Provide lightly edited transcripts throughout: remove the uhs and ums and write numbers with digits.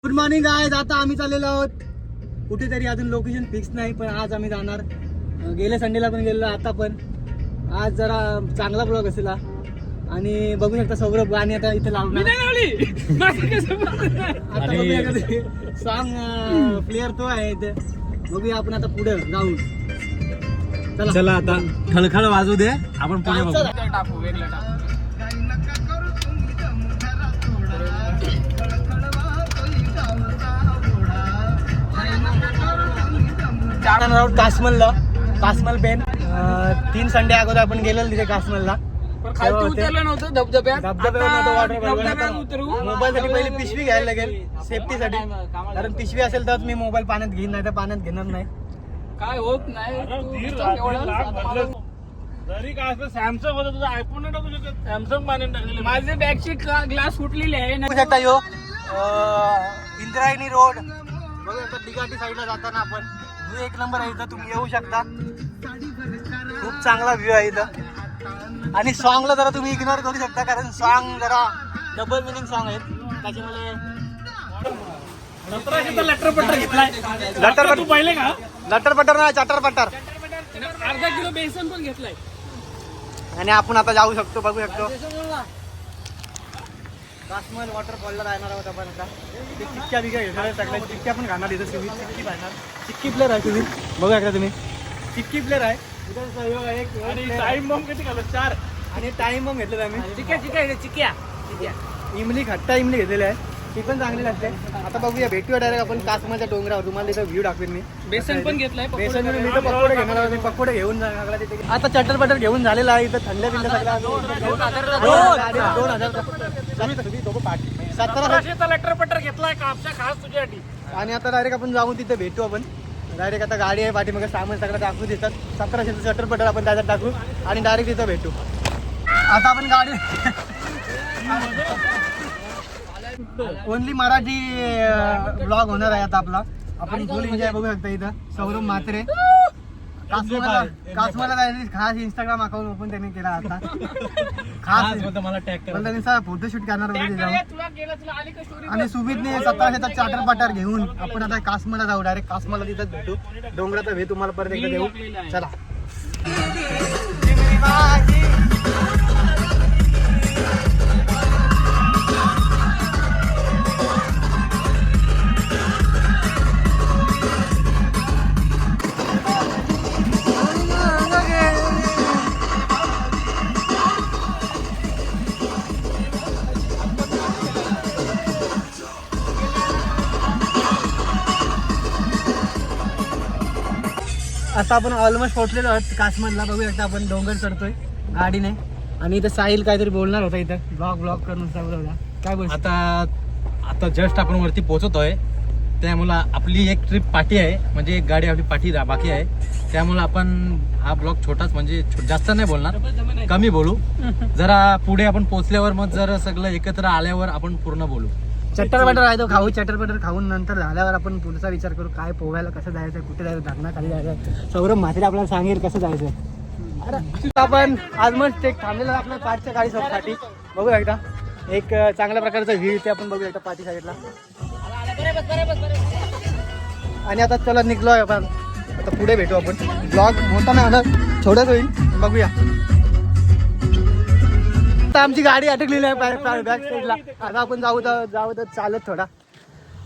Good morning guys. आता आम्ही चाललेलो आहोत कुठेतरी, अजून लोकेशन फिक्स नाही, पण आज आम्ही जाणार. गेल्या संडेला पण गेलेलो, आता पण. आज जरा चांगला ब्लॉग असेल आणि बघू शकता सौरभ गाणी आता इथे लावणार. सॉन्ग प्लेअर तो आहे इथे. बघूया आपण आता पुढे जाऊन. चला आता खळखळ वाजू दे, आपण पुढे बघू. टाकू वेगळं टाकू. जाणार आहोत कासमलला. कासमल बेन 3 संडे अगोदर आपण गेलेलो तिथे कासमलला. खालती उतरलं नव्हतं धबधब्यात. मोबाईल साठी पहिली पिशवी घ्यायला लागेल सेफ्टीसाठी, कारण पिशवी असेल तर मी मोबाईल पाण्यात घेईन, नाही तर पाण्यात घेणार नाही. काय होत नाही. जरी काय असं सॅमसंग होतं तुझं आयफोन नाही टाकू शकत. सॅमसंग पाण्यात टाकलेलं. माझे बॅगची ग्लास फुटलेली आहे. बघू शकता यो इंद्रायणी रोड. बघू शकता दिघाटी साईडला जाताना आपण. व्ह्यू एक नंबर आहे इथं, तुम्ही येऊ शकता. खूप चांगला व्ह्यू आहे इथं. आणि सॉंगला जरा तुम्ही इग्नोर करू शकता, कारण सॉंग जरा डबल मिनिंग सॉंग आहेत त्याच्यामुळे. लटरपटर घेतलाय. लटर पाहिले का? लटर पटर नाही, चटर पटर. अर्धा किलो बेसन पण घेतलाय. आणि आपण आता जाऊ शकतो, बघू शकतो. कासमल वॉटरफॉलला राहणार आहोत आपण आता. इथे चिक्क्या बिक्या घेणार, सगळ्या चिक्क्या पण खाणार इथं. सिव्हिल चिक्की पाहणार. चिक्की प्लेअर आहे सिव्हिल, बघू शकता तुम्ही. चिक्की प्लेअर आहे इथं. टाइम बॉम्ब किती घालत? 4. आणि टाइम बॉम्ब घेतलेला आम्ही. चिक्या इमली खट्टा इमली घेतलेली आहे, ती पण चांगली लागते. आता बघूया, भेटूया डायरेक्ट आपण कासमलच्या डोंगरावर. तुम्हाला इथं व्ह्यू दाखवेन मी. बेसन पण घेतलाय. बेसन मी तर पकोडे घेणार आहोत. पकोडे घेऊन जाणार तिथे. आता चटर बटर घेऊन झालेला आहे इथं. थंड बिंड सगळं 2000 1700 लटरपटर घेतलाय का आमच्या खास तुझ्यासाठी. आणि आता डायरेक्ट आपण जाऊन तिथे भेटू. आपण डायरेक्ट आता गाडी आहे पाठी, मग सामान सगळं टाकू देतात. 1700 चटर बटर आपण त्याच्यात टाकू आणि डायरेक्ट तिथं भेटू. आता आपण गाडी ओनली मराठी ब्लॉग होणार आहे आता आपला. आपण फुल एन्जॉय बघू शकता इथं. सौरभ म्हात्रे कासमाला खास इंस्टाग्राम अकाउंट ओपन त्यांनी केला आता. खास मला टॅग कर. त्यांनी फोटोशूट करणार वगैरे जाऊन. तुला आली का स्टोरी? आणि सुमितने 1700 चार्टर पाटर घेऊन आपण आता कासमाला जाऊ. डायरेक्ट कासमाला तिथंच भेटू. डोंगराचा भेट तुम्हाला परत एकदा देऊ. चला. आता आपण ऑलमोस्ट पोहोचलेलो आहोत कासमलला. बघू शकता आपण डोंगर चढतोय गाडीने. आणि इथं साहिल काहीतरी बोलणार होता इथं. ब्लॉग करून सांगला काय बोल. आता जस्ट आपण वरती पोहोचतोय, त्यामुळे आपली एक ट्रिप पाठी आहे, म्हणजे एक गाडी आपली पाठी बाकी आहे. त्यामुळे आपण हा ब्लॉग छोटाच, म्हणजे जास्त नाही बोलणार, कमी बोलू. जरा पुढे आपण पोहोचल्यावर मग जर सगळं एकत्र आल्यावर आपण पूर्ण बोलू. चटर बटर आहे तो खाऊ. चटर बटर खाऊन नंतर झाल्यावर आपण पुढचा विचार करू, काय पोहायला कसं जायचं, कुठे जायचं, धरणा खाली जायचं. सौरभ म्हात्रे आपल्याला सांगेल कसं जायचं. आपण ऑलमोस्ट एक थांबलेला आपल्या पाठच्या गाडीसाठी. बघू एकदा एक चांगल्या प्रकारचा व्ह्यू इथे आपण बघू एकदा पाठी साईडला. आणि आता चला निघलोय आपण. आता पुढे भेटू आपण. ब्लॉग मोठा नाही होणार, छोटाच होईल. बघूया. आता आमची गाडी अटकलेली आहे बॅक साईडला. आता आपण जाऊ तर चालत थोडा.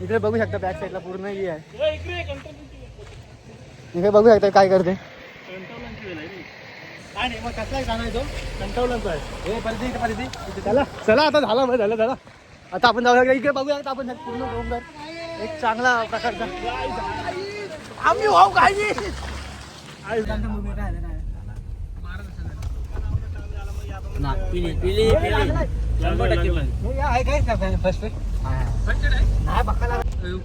इकडे बघू शकता बॅक साईडला पूर्ण ही आहे. इकडे बघू शकता काय करते. मग कसला सांगायचो कंटावलाच आहे. चला आता झाला. आता आपण जाऊ शकतो. इकडे बघूया आपण पूर्ण डोंगर एक चांगला प्रकारचा. आम्ही भाऊ काय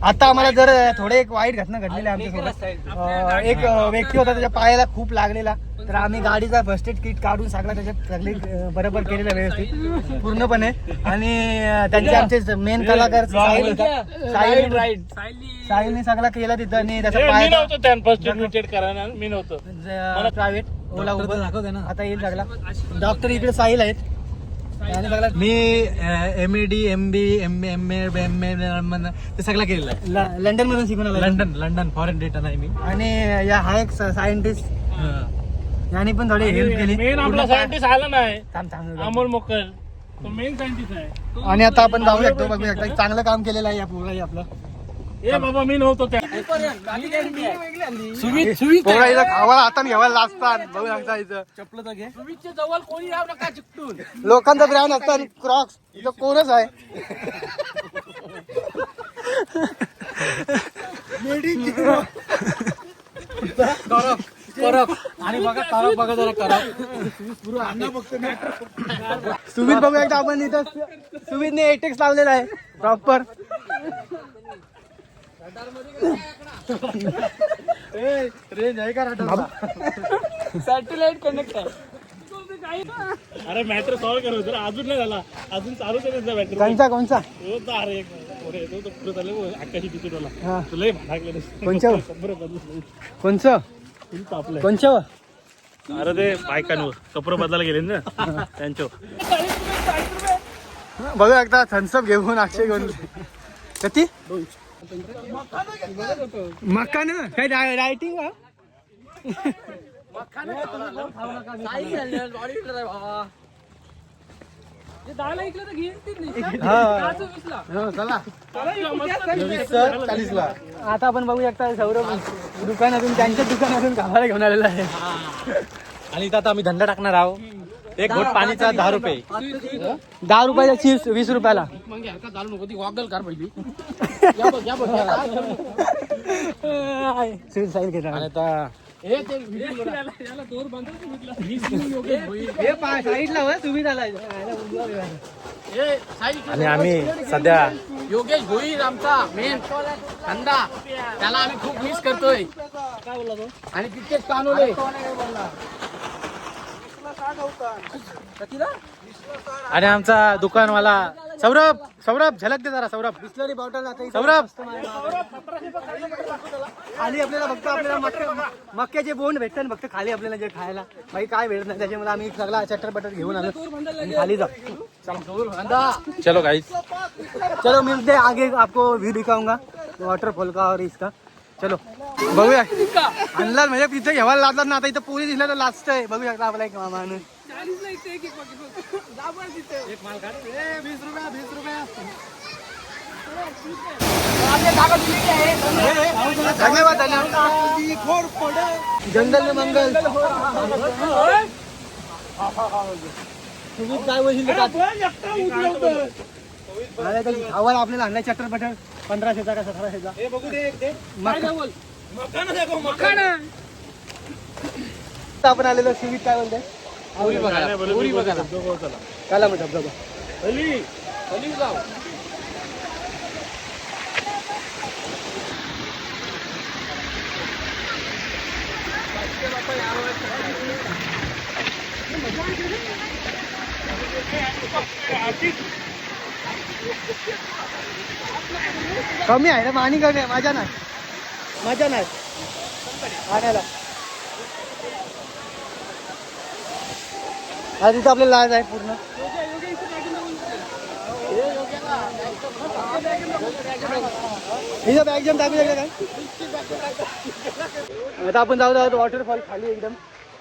आता आम्हाला जर थोडे एक वाईट घटना घडलेली आहे आमच्यासोबत. एक व्यक्ती होता, त्याच्या पायाला खूप लागलेला. तर आम्ही गाडीचा फर्स्ट एड किट काढून सगळा त्याच्यात सगळी बरोबर केलेला व्यवस्थित पूर्णपणे. आणि त्यांचे आमचे मेन कलाकार साहिलने सगळा केला तिथं. आणि त्याचा पाय प्रायव्हेट ओला उबर आता येईल सगळा. डॉक्टर इकडे साहिल आहेत. आणि सगळा मी MAD MB MA ते सगळं केलेलं आहे. लंडन मधून शिकून आला लंडन फॉरेन रिटर्न आहे मी. आणि या हा एक सायंटिस्ट यांनी पण थोडी हेल्प केली. मेन आपला सायंटिस्ट आला नाही थांब, थांब. अमोल मोकर तो मेन सायंटिस्ट आहे. आणि आता आपण जाऊ शकतो बघू शकता चांगलं काम केलेलं आहे या पोराही आपलं. ए बाबा मी नव्हतो त्या पोरा इथं खावायला हाताने घ्यावायला लागतात बघू शकता इथं. चपलं तर घे. सुमितच्या जवळ कोणी राहू नका चिकटून. लोकांचा ब्रँड असतं आणि क्रॉक्स इथं कोणच आहे. करप आणि बघा करप बघा जरा करप. सुमित बघू एकदा आपण इथं सुमितने एटेक्स लावलेला आहे प्रॉपर. रेंज आहे का सॅटेलाइट कनेक्ट आहे. अरे मॅटर सॉल्व करत होतं अजून नाही झाला. अजून चालूच आहे त्याचा मॅटर. कोणचा कोणचा अरे तो पुढे चालले आकाशी तिकीटवाला हा. तुला भागले कोणचं कोणचं तापलंय. कोणचं अरे ते बायकांवर कपडे बदलायला गेले ना त्यांच्यावर. बघू एकदा थम्सअप घेऊन अक्षय घेऊन किती मकान काय रायटिंग आता आपण बघू शकता सौरभ दुकानातून त्यांच्या दुकानातून गावाला घेऊन आलेला आहे. आणि इथं आता आम्ही धंदा टाकणार आहोत. एक घोट पाणीचा 10 रुपये. 10 रुपयाचा चिप्स 20 रुपयाला. आणि आता आणि आम्ही सध्या योगेश भोईर आमचा मेन धंदा त्याला आम्ही खूप मिस करतोय. आणि तितकेच कानोले आणि आमचा दुकानवाला सौरभ झलक दे जरा. सौरभ बिस्लरी बॉटल सौरभ खाली आपल्याला फक्त मक्याचे बोंड भेटतात फक्त खाली आपल्याला जे खायला बाकी काय भेटत नाही. त्याच्यामुळे आम्ही सगळा चटर बटर घेऊन आलो आणि खाली जाऊ. चलो गाइस. चलो मिलते हैं आगे आपको व्यू दिखाऊंगा वॉटरफॉल का और इसका. चलो बघूया आणला म्हणजे तिथे घ्यायला लागतात ना. आता इथं पोरी दिसला तर लास्ट आहे. बघू शकता आपला एक माणूस धन्यवाद जंगल में मंगल. तुम्ही काय बोलशील खावायला आपल्याला आणलाय चटर बटर 1500चा का 1700चा. आपण आलेलो सुमित काय बोलतोय काला मग धबधबा कमी आहे ना पाणी कमी आहे. मजा नाही आणायला. हा तिथं आपल्याला लाज आहे पूर्ण. इथं बॅग जम टाकू शकता काय. आता आपण जाऊ वॉटरफॉल खाली एकदम.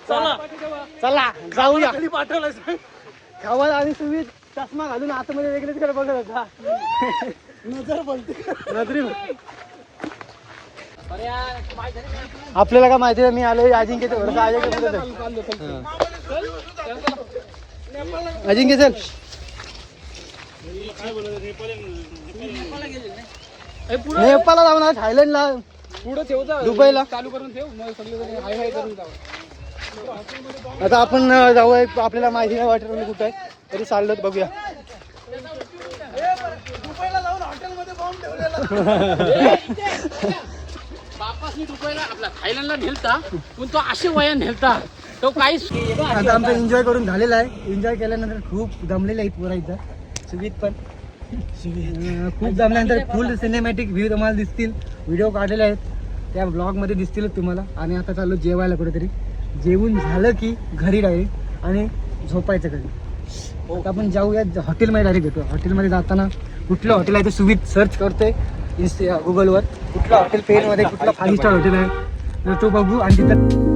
चला जाऊया. खावायला आणि तुम्ही चष्मा घालून आतमध्ये वेगळेच कडे बघत होता. नजरी आपल्याला काय माहिती मी आलोय अजिंक्यच्या घरात. अजिंक्य चल. नेपाळला जाऊ ना थायलंडला दुबईला चालू करून ठेव. आता आपण जाऊ. आपल्याला माहिती नाही वाटत कुठं आहे तरी चाललो बघूया. बापासनी दुबईला आपला थायलंडला नेलता पण तो असे वया नेलता तो काहीच. आता आमचं एन्जॉय करून झालेला आहे. एन्जॉय केल्यानंतर खूप दमलेले आहेत पोरा इथं. सुमित पण खूप जमल्यानंतर फुल सिनेमॅटिक व्ह्यू तुम्हाला दिसतील. व्हिडिओ काढलेले आहेत त्या ब्लॉगमध्ये दिसतीलच तुम्हाला. आणि आता चाललो जेवायला कुठेतरी. जेवून झालं की घरी डायरेक्ट आणि झोपायचं घरी. आता आपण जाऊया हॉटेलमध्ये डायरेक्ट भेटू. हॉटेलमध्ये जाताना कुठलं हॉटेल आहे ते सुविध सर्च करतोय गुगलवर, कुठलं हॉटेल पेनमध्ये कुठलं 5 स्टार हॉटेल आहे तर तो बघू आणि तिथं